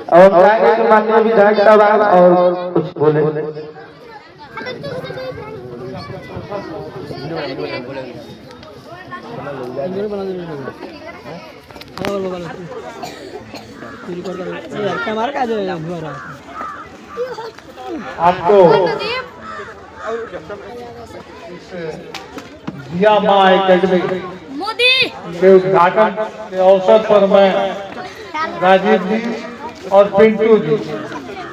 और चाहेंगे कि माननीय विधायक साहब और कुछ बोले। आपको दिया माँ एकेडमी के उद्घाटन के अवसर पर मैं राजीव जी और पिंटू जी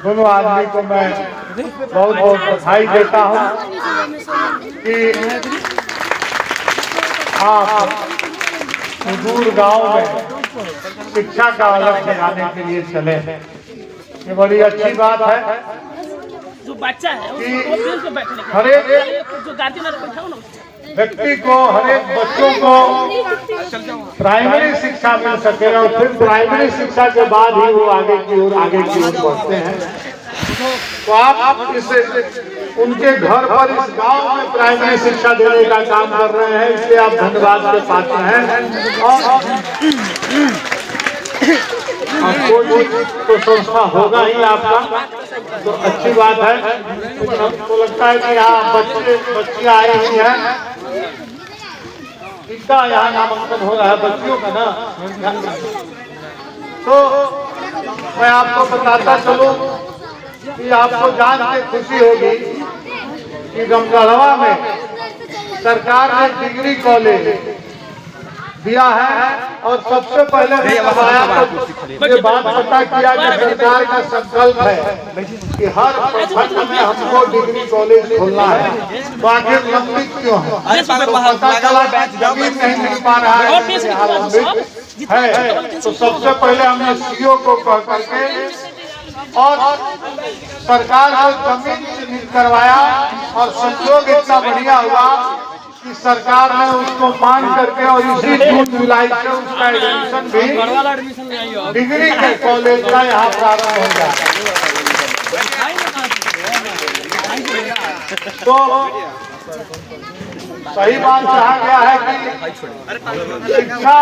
दोनों आदमी को मैं बहुत बहुत बधाई देता हूँ कि आप सुदूर गांव में शिक्षा का अलग बनाने के लिए चले। ये बड़ी अच्छी बात है जो बच्चा है कि हर एक जो गार्जियन बैठा हो ना व्यक्ति को, हर एक बच्चों को प्राइमरी शिक्षा मिल सके और फिर प्राइमरी शिक्षा के बाद ही वो आगे की ओर बढ़ते हैं। तो आप इस उनके घर पर इस गांव में प्राइमरी शिक्षा देने का काम कर रहे हैं, इसलिए आप धन्यवाद के पात्र हैं। और कोई तो संस्था होगा ही आपका, तो अच्छी बात है। हमको लगता है कि यहाँ बच्चियाँ आई हुई हैं, इनका यहाँ नामांकन हो रहा है बच्चियों का ना। तो मैं आपको बताता चलूं कि आपको जान के खुशी होगी कि गमगढ़वा में सरकार ने डिग्री कॉलेज दिया है। और सबसे पहले ये बात पता किया कि सरकार का संकल्प है कि हर प्रखंड में हमको डिग्री कॉलेज खोलना है। तो आखिर लंबित क्यों है? तो पता चला जमीन नहीं मिल पा रहा है। तो सबसे पहले हमने सीओ को कह करके और सरकार को जमीन चिन्हित करवाया और संयोग इतना बढ़िया हुआ कि सरकार ने उसको मान करके और इसी जून जुलाई से उसका एडमिशन भी डिग्री के कॉलेज का यहाँ प्रारंभ हो गया। तो सही बात कहा गया है कि शिक्षा,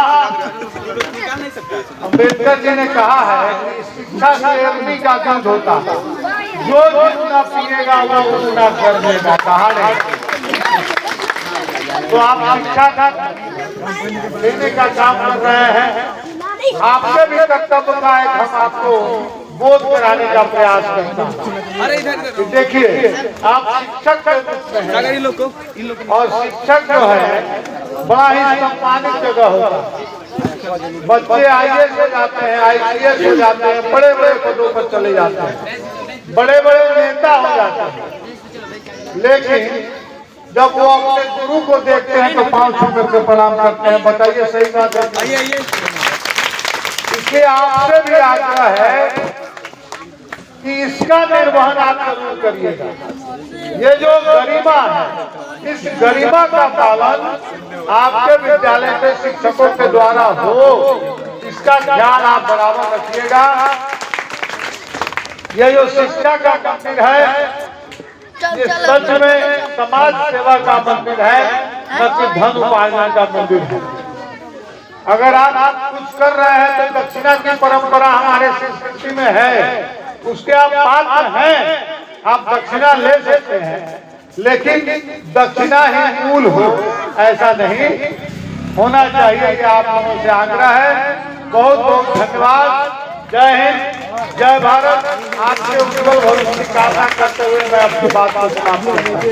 अम्बेडकर जी ने कहा है कि शिक्षा से अग्नि का दूध होता है, जो जितना पिएगा वो उतना कर देगा। कहा नहीं। तो आप शिक्षा का देने का काम कर रहे हैं, आपके भी कर्तव्य का एक हम आपको बोध कराने का प्रयास करता हूँ। देखिए, आप शिक्षक के रूप में हैं और शिक्षक जो है बड़ा ही सम्मानित जगह होता है। बच्चे IAS हो जाते हैं, IPS हो जाते हैं, बड़े बड़े पदों पर चले जाते हैं, बड़े बड़े नेता हो जाते हैं। लेकिन जब वो अपने गुरु को देखते हैं तो पांव छू करके प्रणाम करते हैं। बताइए सही बात है? इसलिए आपसे भी आग्रह है कि इसका निर्वहन आप जरूर करिएगा। ये जो गरिमा है, इस गरिमा का पालन आपके विद्यालय के शिक्षकों के द्वारा हो, इसका ध्यान आप बराबर रखिएगा। ये जो शिक्षा का मंदिर है, ये सच में समाज सेवा का मंदिर है, न कि धन उपार्जन का मंदिर है। अगर आप कुछ कर रहे हैं तो दक्षिणा की परंपरा हमारे संस्कृति में है, उसके आप पात्र हैं, आप दक्षिणा ले सकते हैं, लेकिन दक्षिणा ही मूल हो ऐसा नहीं होना चाहिए। कि आप लोगों से आग्रह है। बहुत बहुत धन्यवाद। जय हिंद, जय भारत। आपके उज्जवल भविष्य की कामना करते हुए मैं अपनी बात को समाप्त करता हूं।